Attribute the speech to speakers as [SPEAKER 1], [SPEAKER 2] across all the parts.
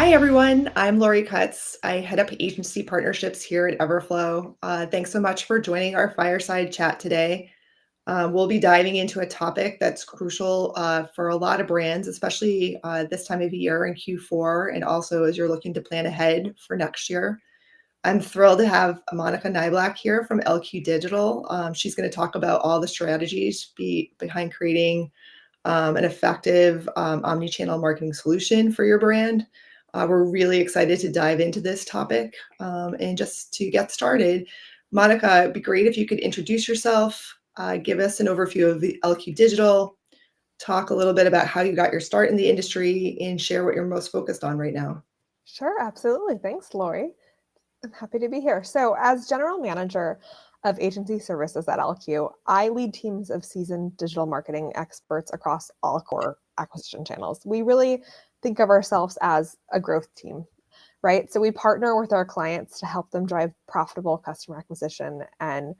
[SPEAKER 1] Hi, everyone. I'm Lori Cutts. I head up agency partnerships here at Everflow. Thanks so much for joining our fireside chat today. We'll be diving into a topic that's crucial for a lot of brands, especially this time of year in Q4, and also as you're looking to plan ahead for next year. I'm thrilled to have Monica Niblack here from LQ Digital. She's going to talk about all the strategies behind creating an effective omnichannel marketing solution for your brand. We're really excited to dive into this topic. And just to get started, Monica, it'd be great if you could introduce yourself, give us an overview of the LQ Digital, talk a little bit about how you got your start in the industry, and share what you're most focused on right now.
[SPEAKER 2] Sure, absolutely. Thanks, Lori. I'm happy to be here. So as general manager of agency services at LQ, I lead teams of seasoned digital marketing experts across all core acquisition channels. We really think of ourselves as a growth team, right? So we partner with our clients to help them drive profitable customer acquisition and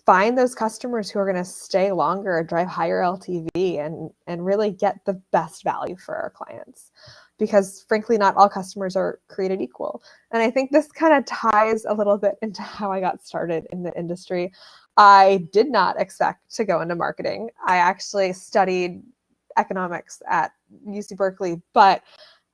[SPEAKER 2] find those customers who are going to stay longer, drive higher LTV, and really get the best value for our clients. Because frankly, not all customers are created equal. And I think this kind of ties a little bit into how I got started in the industry. I did not expect to go into marketing. I actually studied economics at UC Berkeley, but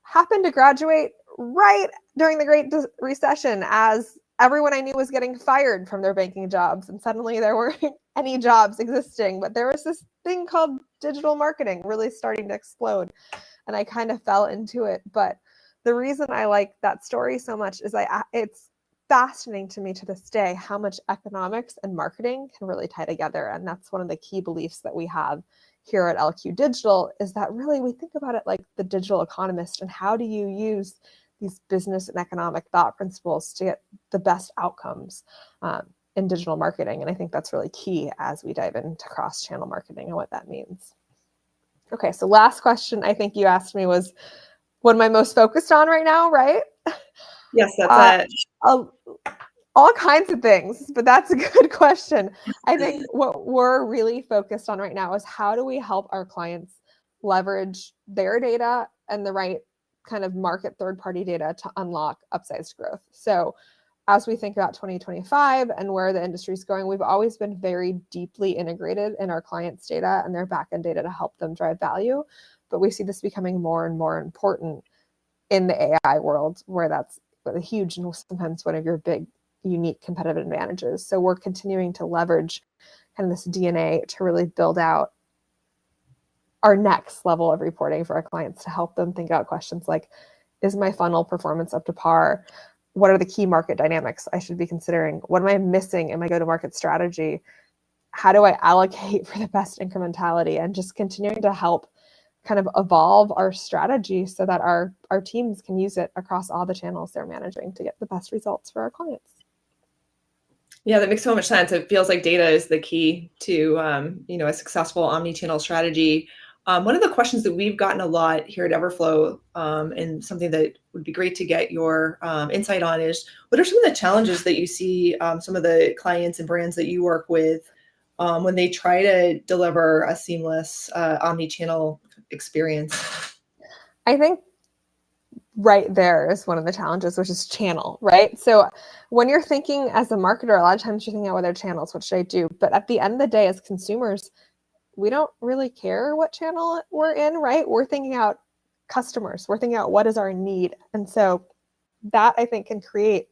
[SPEAKER 2] happened to graduate right during the Great Recession as everyone I knew was getting fired from their banking jobs. And suddenly there weren't any jobs existing, but there was this thing called digital marketing really starting to explode. And I kind of fell into it. But the reason I like that story so much is it's fascinating to me to this day how much economics and marketing can really tie together. And that's one of the key beliefs that we have here at LQ Digital, is that really we think about it like the digital economist, and how do you use these business and economic thought principles to get the best outcomes in digital marketing. And I think that's really key as we dive into cross-channel marketing and what that means. Okay, so last question I think you asked me was, what am I most focused on right now, right?
[SPEAKER 1] Yes, that's it.
[SPEAKER 2] All kinds of things, but that's a good question. I think what we're really focused on right now is how do we help our clients leverage their data and the right kind of market third-party data to unlock upsized growth. So as we think about 2025 and where the industry is going, we've always been very deeply integrated in our clients' data and their backend data to help them drive value. But we see this becoming more and more important in the AI world, where that's a huge and sometimes one of your big, unique competitive advantages. So we're continuing to leverage kind of this DNA to really build out our next level of reporting for our clients to help them think out questions like, is my funnel performance up to par? What are the key market dynamics I should be considering? What am I missing in my go-to-market strategy? How do I allocate for the best incrementality? And just continuing to help kind of evolve our strategy so that our teams can use it across all the channels they're managing to get the best results for our clients.
[SPEAKER 1] Yeah, that makes so much sense. It feels like data is the key to a successful omni-channel strategy. One of the questions that we've gotten a lot here at Everflow, and something that would be great to get your insight on, is what are some of the challenges that you see some of the clients and brands that you work with when they try to deliver a seamless omni-channel experience?
[SPEAKER 2] I think right there is one of the challenges, which is channel, right? So when you're thinking as a marketer, a lot of times you're thinking about other channels, which I do. But at the end of the day, as consumers, we don't really care what channel we're in, right? We're thinking out customers. We're thinking out what is our need. And so that, I think, can create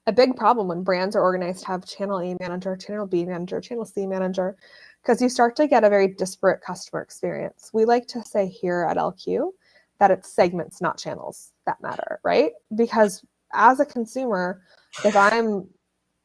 [SPEAKER 2] a big problem when brands are organized to have channel A manager, channel B manager, channel C manager, because you start to get a very disparate customer experience. We like to say here at LQ that it's segments, not channels, that matter, right? Because as a consumer, if I'm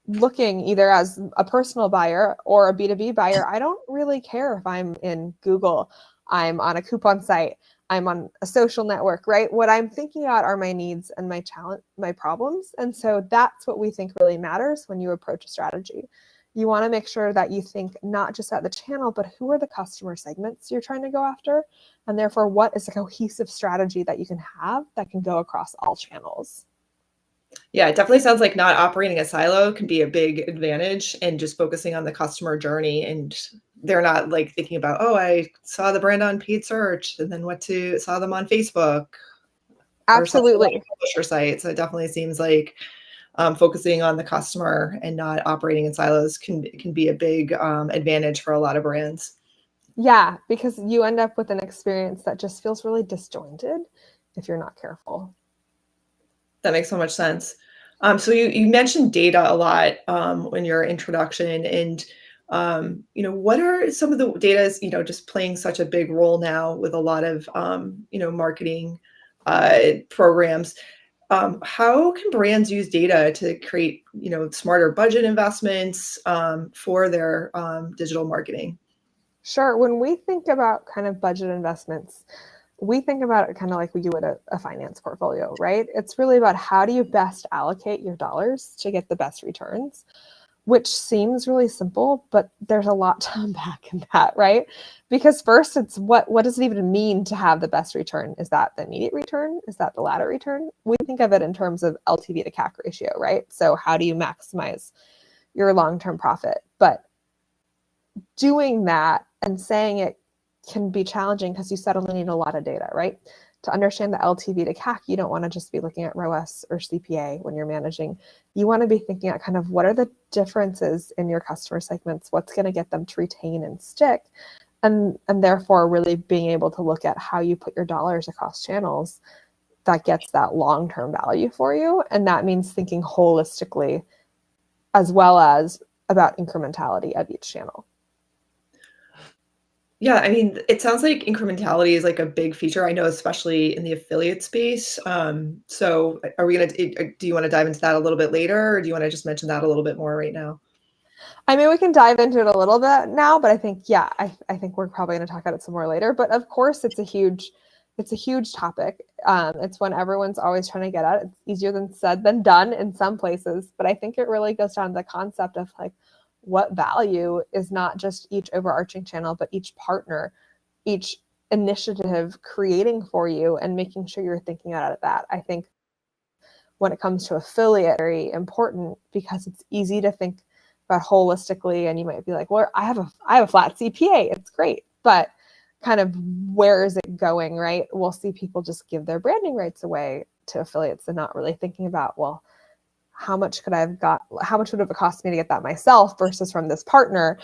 [SPEAKER 2] looking either as a personal buyer or a B2B buyer, I don't really care if I'm in Google, I'm on a coupon site, I'm on a social network, right? What I'm thinking about are my needs and my challenge, my problems. And so that's what we think really matters when you approach a strategy. You want to make sure that you think not just at the channel, but who are the customer segments you're trying to go after? And therefore, what is a cohesive strategy that you can have that can go across all channels?
[SPEAKER 1] Yeah, it definitely sounds like not operating a silo can be a big advantage, and just focusing on the customer journey. And they're not like thinking about, oh, I saw the brand on paid search and then saw them on Facebook. or something like
[SPEAKER 2] Absolutely.
[SPEAKER 1] a publisher site. So it definitely seems like focusing on the customer and not operating in silos can be a big advantage for a lot of brands.
[SPEAKER 2] Yeah, because you end up with an experience that just feels really disjointed if you're not careful.
[SPEAKER 1] That makes so much sense. So you mentioned data a lot in your introduction, and what are some of the data? Just playing such a big role now with a lot of marketing programs. How can brands use data to create smarter budget investments for their digital marketing?
[SPEAKER 2] Sure. When we think about kind of budget investments, we think about it kind of like we would a finance portfolio, right? It's really about how do you best allocate your dollars to get the best returns, which seems really simple, but there's a lot to unpack in that, right? Because first, it's what does it even mean to have the best return? Is that the immediate return? Is that the latter return? We think of it in terms of LTV to CAC ratio, right? So how do you maximize your long-term profit? But doing that and saying it can be challenging because you suddenly need a lot of data, right? To understand the LTV to CAC, you don't want to just be looking at ROAS or CPA when you're managing. You want to be thinking at kind of what are the differences in your customer segments, what's going to get them to retain and stick, and therefore really being able to look at how you put your dollars across channels that gets that long-term value for you. And that means thinking holistically as well as about incrementality of each channel.
[SPEAKER 1] Yeah, I mean, it sounds like incrementality is like a big feature. I know, especially in the affiliate space. So, are we gonna? Do you want to dive into that a little bit later, or do you want to just mention that a little bit more right now?
[SPEAKER 2] I mean, we can dive into it a little bit now, but I think, yeah, I think we're probably going to talk about it some more later. But of course, it's a huge topic. It's one everyone's always trying to get at. It's easier than said than done in some places, but I think it really goes down to the concept of like what value is not just each overarching channel, but each partner, each initiative creating for you and making sure you're thinking about that. I think when it comes to affiliate, very important because it's easy to think about holistically, and you might be like, well, I have a flat CPA, it's great, but kind of where is it going, right? We'll see people just give their branding rights away to affiliates and not really thinking about, well, how much would it have cost me to get that myself versus from this partner?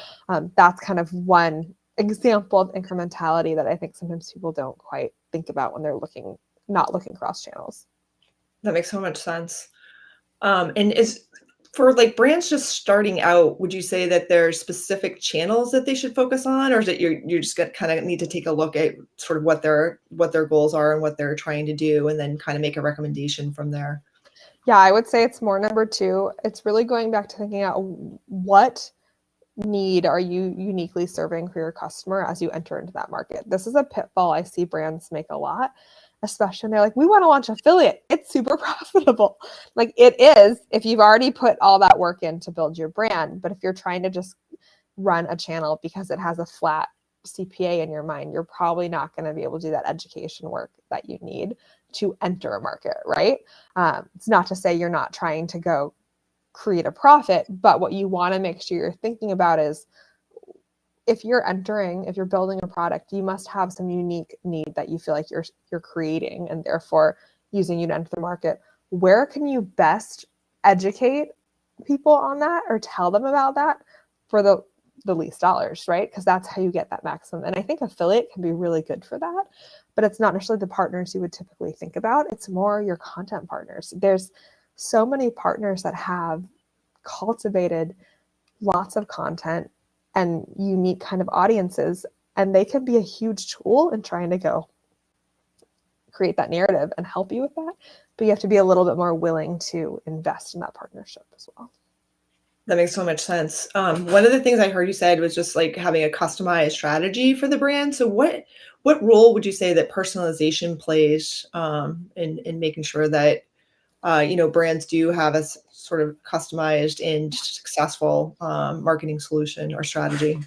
[SPEAKER 2] That's kind of one example of incrementality that I think sometimes people don't quite think about when they're not looking cross channels.
[SPEAKER 1] That makes so much sense. And is for like brands just starting out, would you say that there's specific channels that they should focus on, or is it you just got kind of need to take a look at sort of what their goals are and what they're trying to do, and then kind of make a recommendation from there?
[SPEAKER 2] Yeah, I would say it's more number two. It's really going back to thinking out what need are you uniquely serving for your customer as you enter into that market. This is a pitfall I see brands make a lot, especially when they're like, we want to launch affiliate. It's super profitable. Like it is if you've already put all that work in to build your brand. But if you're trying to just run a channel because it has a flat CPA in your mind, you're probably not going to be able to do that education work that you need to enter a market, right? It's not to say you're not trying to go create a profit, but what you want to make sure you're thinking about is if you're building a product, you must have some unique need that you feel like you're creating and therefore using you to enter the market. Where can you best educate people on that or tell them about that for the least dollars, right? Because that's how you get that maximum. And I think affiliate can be really good for that, but it's not necessarily the partners you would typically think about. It's more your content partners. There's so many partners that have cultivated lots of content and unique kind of audiences, and they can be a huge tool in trying to go create that narrative and help you with that. But you have to be a little bit more willing to invest in that partnership as well.
[SPEAKER 1] That makes so much sense. One of the things I heard you said was just like having a customized strategy for the brand. So what role would you say that personalization plays in making sure that brands do have a sort of customized and successful marketing solution or strategy?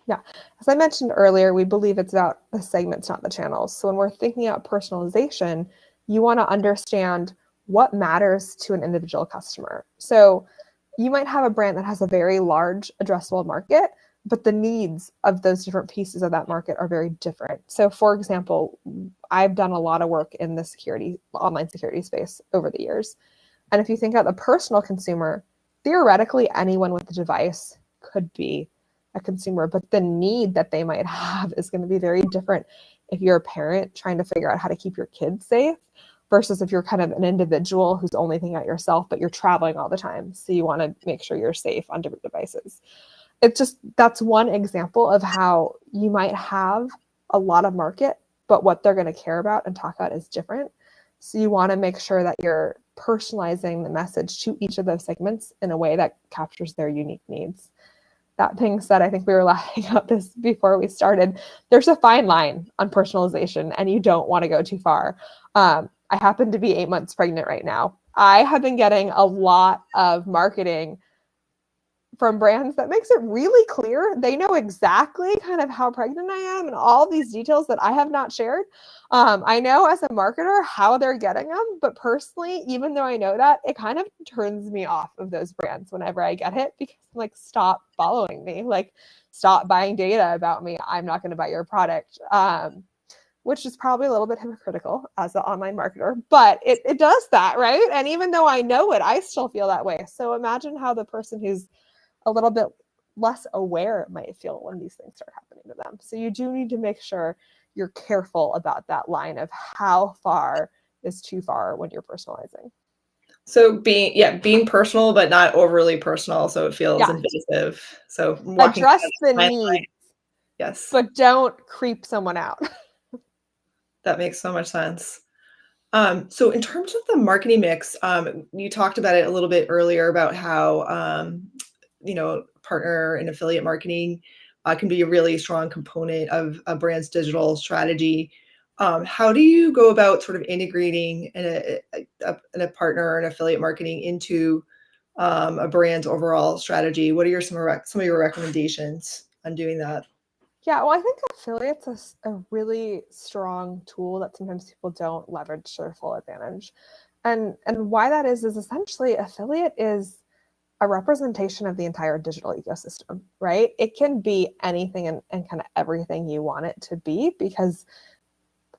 [SPEAKER 2] Yeah. As I mentioned earlier, we believe it's about the segments, not the channels. So when we're thinking about personalization, you want to understand what matters to an individual customer. So you might have a brand that has a very large addressable market, but the needs of those different pieces of that market are very different. So for example, I've done a lot of work in the online security space over the years. And if you think about the personal consumer, theoretically, anyone with a device could be a consumer, but the need that they might have is going to be very different if you're a parent trying to figure out how to keep your kids safe versus if you're kind of an individual who's only thinking about yourself, but you're traveling all the time. So you want to make sure you're safe on different devices. It's just, that's one example of how you might have a lot of market, but what they're going to care about and talk about is different. So you want to make sure that you're personalizing the message to each of those segments in a way that captures their unique needs. That being said, I think we were laughing about this before we started. There's a fine line on personalization, and you don't want to go too far. I happen to be 8 months pregnant right now. I have been getting a lot of marketing from brands that makes it really clear they know exactly kind of how pregnant I am and all these details that I have not shared. I know as a marketer how they're getting them, but personally, even though I know that, it kind of turns me off of those brands whenever I get it, because I'm like, stop following me, like stop buying data about me. I'm not going to buy your product. Which is probably a little bit hypocritical as an online marketer, but it does that, right? And even though I know it, I still feel that way. So imagine how the person who's a little bit less aware might feel when these things start happening to them. So you do need to make sure you're careful about that line of how far is too far when you're personalizing.
[SPEAKER 1] So being personal, but not overly personal, so it feels
[SPEAKER 2] Yeah.
[SPEAKER 1] invasive. So walking
[SPEAKER 2] Address the
[SPEAKER 1] line.
[SPEAKER 2] need,
[SPEAKER 1] Yes,
[SPEAKER 2] but don't creep someone out.
[SPEAKER 1] that makes so much sense. So in terms of the marketing mix, you talked about it a little bit earlier about how partner and affiliate marketing can be a really strong component of a brand's digital strategy. How do you go about sort of integrating a partner or an affiliate marketing into a brand's overall strategy? What are some of your recommendations on doing that?
[SPEAKER 2] Yeah, well, I think affiliates is a really strong tool that sometimes people don't leverage to their full advantage. And why that is essentially affiliate is a representation of the entire digital ecosystem, right? It can be anything and kind of everything you want it to be, because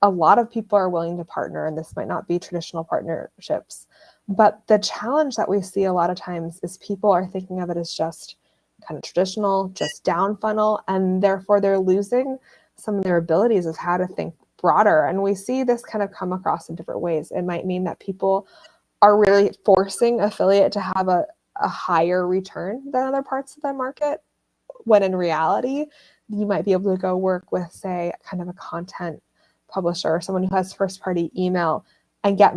[SPEAKER 2] a lot of people are willing to partner, and this might not be traditional partnerships. But the challenge that we see a lot of times is people are thinking of it as just kind of traditional, just down funnel, and therefore they're losing some of their abilities of how to think broader. And we see this kind of come across in different ways. It might mean that people are really forcing affiliate to have a higher return than other parts of the market, when in reality, you might be able to go work with, say, kind of a content publisher or someone who has first party email and get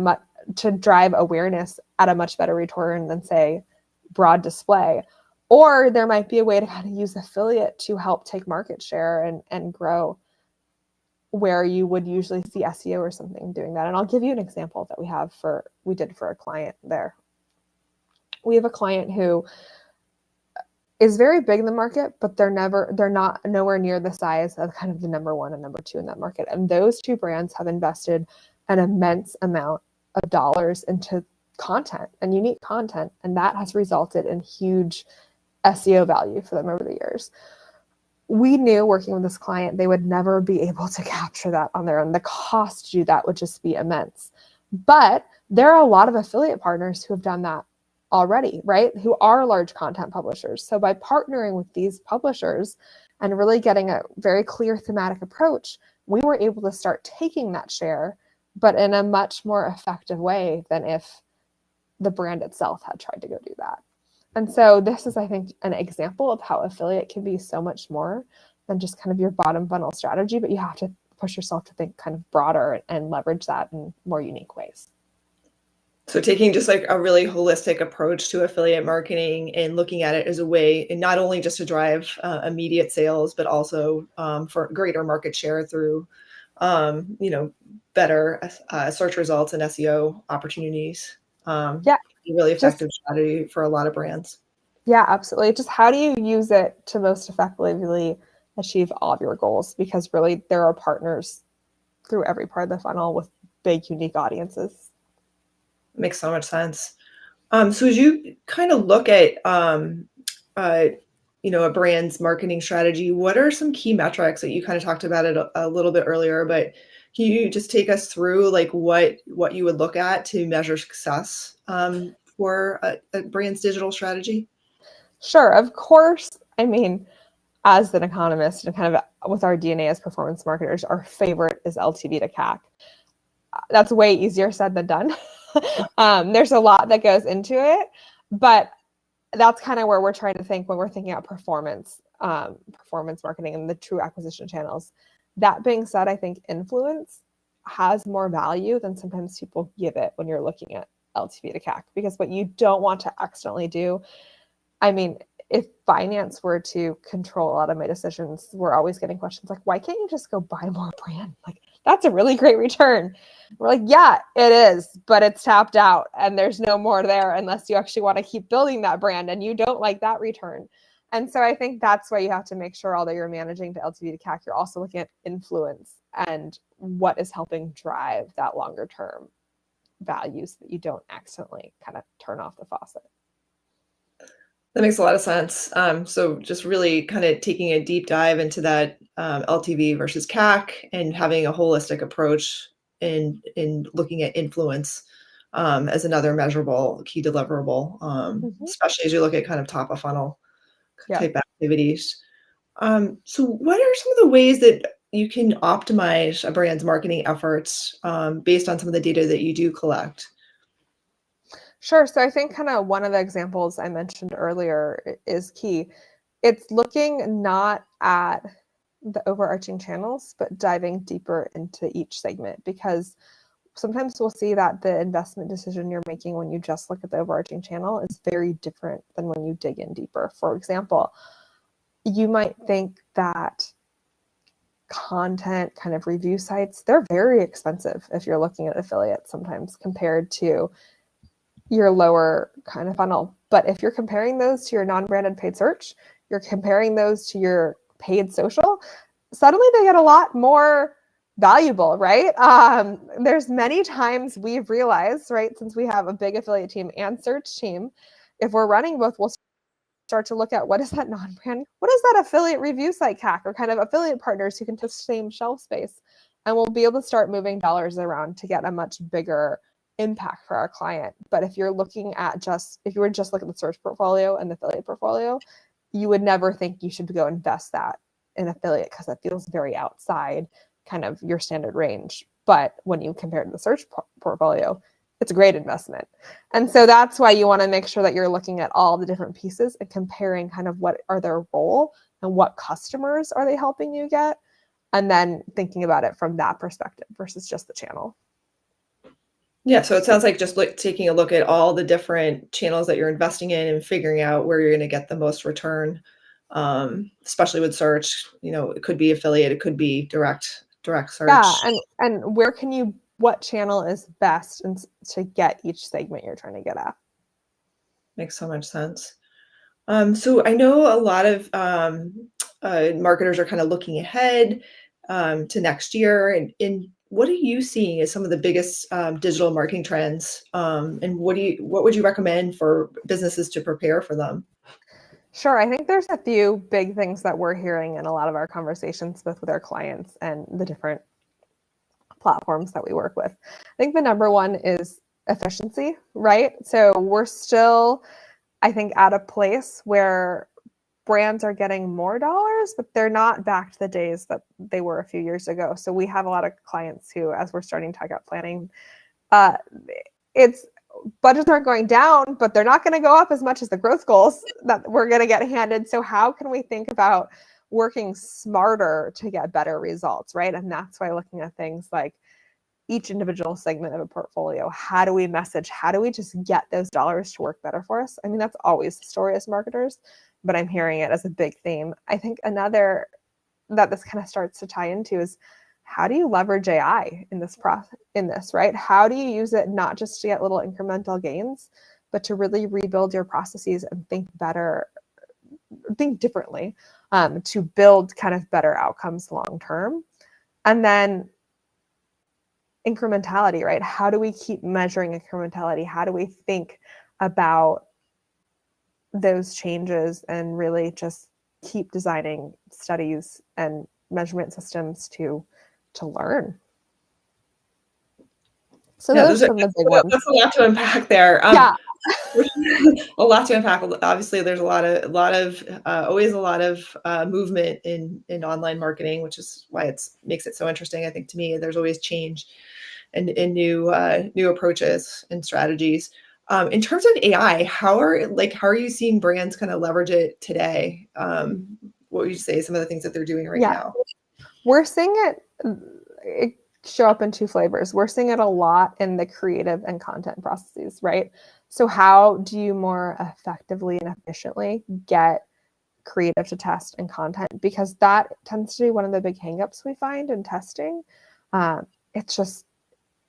[SPEAKER 2] to drive awareness at a much better return than, say, broad display. Or there might be a way to kind of use affiliate to help take market share and grow where you would usually see SEO or something doing that. And I'll give you an example that we did for a client there. We have a client who is very big in the market, but they're not nowhere near the size of kind of the number one and number two in that market. And those two brands have invested an immense amount of dollars into content and unique content. And that has resulted in huge SEO value for them over the years. We knew working with this client, they would never be able to capture that on their own. The cost to do that would just be immense. But there are a lot of affiliate partners who have done that already, right? Who are large content publishers. So by partnering with these publishers and really getting a very clear thematic approach, we were able to start taking that share, but in a much more effective way than if the brand itself had tried to go do that. And so this is, I think, an example of how affiliate can be so much more than just kind of your bottom funnel strategy, but you have to push yourself to think kind of broader and leverage that in more unique ways.
[SPEAKER 1] So taking just like a really holistic approach to affiliate marketing and looking at it as a way, and not only just to drive immediate sales, but also for greater market share through, better search results and SEO opportunities.
[SPEAKER 2] Yeah,
[SPEAKER 1] really effective strategy for a lot of brands.
[SPEAKER 2] Yeah, absolutely. Just how do you use it to most effectively achieve all of your goals? Because really there are partners through every part of the funnel with big, unique audiences.
[SPEAKER 1] Makes so much sense. So as you kind of look at, a brand's marketing strategy, what are some key metrics that you kind of talked about it a little bit earlier, but can you just take us through like what you would look at to measure success for a brand's digital strategy?
[SPEAKER 2] Sure, of course. I mean, as an economist and kind of with our DNA as performance marketers, our favorite is LTV to CAC. That's way easier said than done. There's a lot that goes into it, but that's kind of where we're trying to think when we're thinking about performance marketing and the true acquisition channels. That being said, I think influence has more value than sometimes people give it when you're looking at LTV to CAC, because what you don't want to accidentally do, I mean, if finance were to control a lot of my decisions, we're always getting questions like, why can't you just go buy more brand? Like, that's a really great return. We're like, yeah, it is, but it's tapped out and there's no more there unless you actually want to keep building that brand and you don't like that return. And so I think that's why you have to make sure, although you're managing to LTV to CAC, you're also looking at influence and what is helping drive that longer term value so that you don't accidentally kind of turn off the faucet.
[SPEAKER 1] That makes a lot of sense. So just really kind of taking a deep dive into that LTV versus CAC and having a holistic approach in looking at influence as another measurable key deliverable, especially as you look at kind of top of funnel type activities. So what are some of the ways that you can optimize a brand's marketing efforts based on some of the data that you do collect?
[SPEAKER 2] Sure. So I think kind of one of the examples I mentioned earlier is key. It's looking not at the overarching channels, but diving deeper into each segment, because sometimes we'll see that the investment decision you're making when you just look at the overarching channel is very different than when you dig in deeper. For example, you might think that content kind of review sites, they're very expensive if you're looking at affiliates sometimes compared to your lower kind of funnel. But if you're comparing those to your non-branded paid search, you're comparing those to your paid social, suddenly they get a lot more valuable, right? There's many times we've realized, right, since we have a big affiliate team and search team, if we're running both, we'll start to look at what is that non-brand, what is that affiliate review site CAC, or kind of affiliate partners who can take the same shelf space. And we'll be able to start moving dollars around to get a much bigger impact for our client. But if you're looking at if you were just looking at the search portfolio and the affiliate portfolio, you would never think you should go invest that in affiliate because that feels very outside kind of your standard range. But when you compare to the search portfolio, it's a great investment. And so that's why you want to make sure that you're looking at all the different pieces and comparing kind of what are their role and what customers are they helping you get, and then thinking about it from that perspective versus just the channel.
[SPEAKER 1] Yeah, so it sounds like just taking a look at all the different channels that you're investing in and figuring out where you're going to get the most return, especially with search. It could be affiliate, it could be direct search.
[SPEAKER 2] Yeah, and what channel is best to get each segment you're trying to get at.
[SPEAKER 1] Makes so much sense. So I know a lot of marketers are kind of looking ahead to next year, and what are you seeing as some of the biggest digital marketing trends, and what would you recommend for businesses to prepare for them?
[SPEAKER 2] Sure. I think there's a few big things that we're hearing in a lot of our conversations, both with our clients and the different platforms that we work with. I think the number one is efficiency, right? So we're still, I think, at a place where brands are getting more dollars, but they're not back to the days that they were a few years ago. So we have a lot of clients who, as we're starting to talk about planning, budgets aren't going down, but they're not going to go up as much as the growth goals that we're going to get handed. So how can we think about working smarter to get better results, right? And that's why looking at things like each individual segment of a portfolio, how do we message? How do we just get those dollars to work better for us? I mean, that's always the story as marketers, but I'm hearing it as a big theme. I think another that this kind of starts to tie into is, how do you leverage AI in this right? How do you use it not just to get little incremental gains, but to really rebuild your processes and think differently, to build kind of better outcomes long term? And then incrementality, right? How do we keep measuring incrementality? How do we think about those changes and really just keep designing studies and measurement systems to learn. So
[SPEAKER 1] Yeah,
[SPEAKER 2] those are some of the big ones.
[SPEAKER 1] That's a lot to unpack there.
[SPEAKER 2] Yeah.
[SPEAKER 1] A lot to unpack. Obviously, there's always a lot of movement in online marketing, which is why makes it so interesting. I think to me, there's always change and new approaches and strategies. In terms of AI, how are you seeing brands kind of leverage it today? What would you say some of the things that they're doing right now?
[SPEAKER 2] We're seeing it show up in two flavors. We're seeing it a lot in the creative and content processes, right? So how do you more effectively and efficiently get creative to test and content? Because that tends to be one of the big hangups we find in testing.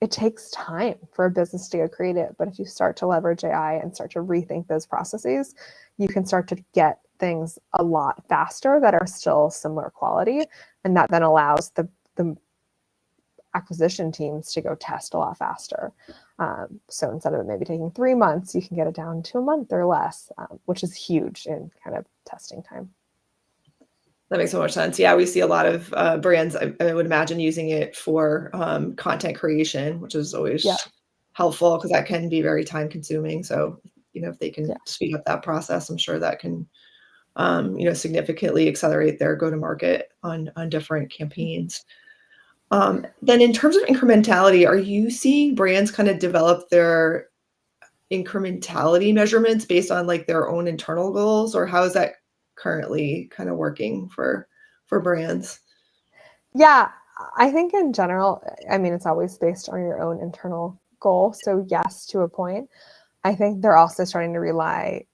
[SPEAKER 2] It takes time for a business to go creative. But if you start to leverage AI and start to rethink those processes, you can start to get things a lot faster that are still similar quality. And that then allows the acquisition teams to go test a lot faster. So instead of it maybe taking 3 months, you can get it down to a month or less, which is huge in kind of testing time.
[SPEAKER 1] That makes so much sense. Yeah, we see a lot of brands, I would imagine, using it for content creation, which is always helpful because that can be very time consuming. So, if they can speed up that process, I'm sure that can, significantly accelerate their go-to-market on different campaigns. Then in terms of incrementality, are you seeing brands kind of develop their incrementality measurements based on like their own internal goals, or how is that currently kind of working for brands?
[SPEAKER 2] Yeah, I think in general, it's always based on your own internal goal. So yes, to a point. I think they're also starting to rely,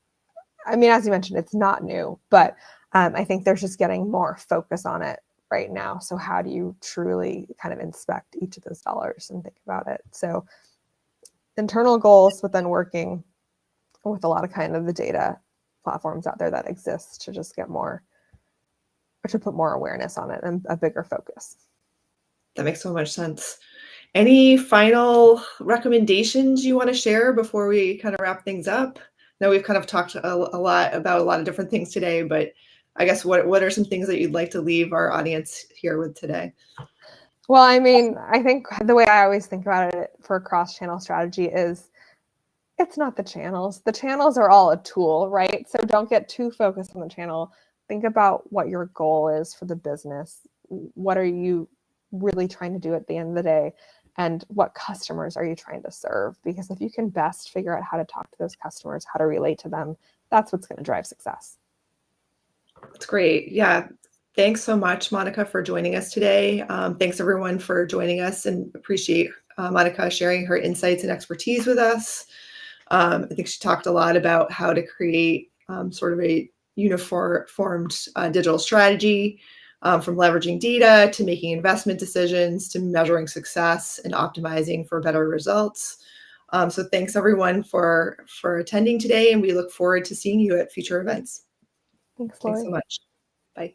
[SPEAKER 2] as you mentioned, it's not new, but I think they're just getting more focus on it right now. So how do you truly kind of inspect each of those dollars and think about it? So internal goals, but then working with a lot of kind of the data platforms out there that exist to just get more, or to put more awareness on it and a bigger focus.
[SPEAKER 1] That makes so much sense. Any final recommendations you want to share before we kind of wrap things up? Now we've kind of talked a lot about a lot of different things today, but I guess what are some things that you'd like to leave our audience here with today?
[SPEAKER 2] Well, I think the way I always think about it for a cross-channel strategy is it's not the channels. The channels are all a tool, right? So don't get too focused on the channel. Think about what your goal is for the business. What are you really trying to do at the end of the day? And what customers are you trying to serve? Because if you can best figure out how to talk to those customers, how to relate to them, that's what's going to drive success.
[SPEAKER 1] That's great. Yeah. Thanks so much, Monica, for joining us today. Thanks everyone for joining us, and appreciate Monica sharing her insights and expertise with us. I think she talked a lot about how to create sort of a uniformed digital strategy, from leveraging data to making investment decisions to measuring success and optimizing for better results. So thanks everyone for attending today, and we look forward to seeing you at future events.
[SPEAKER 2] Thanks, Lori.
[SPEAKER 1] Thanks so much. Bye.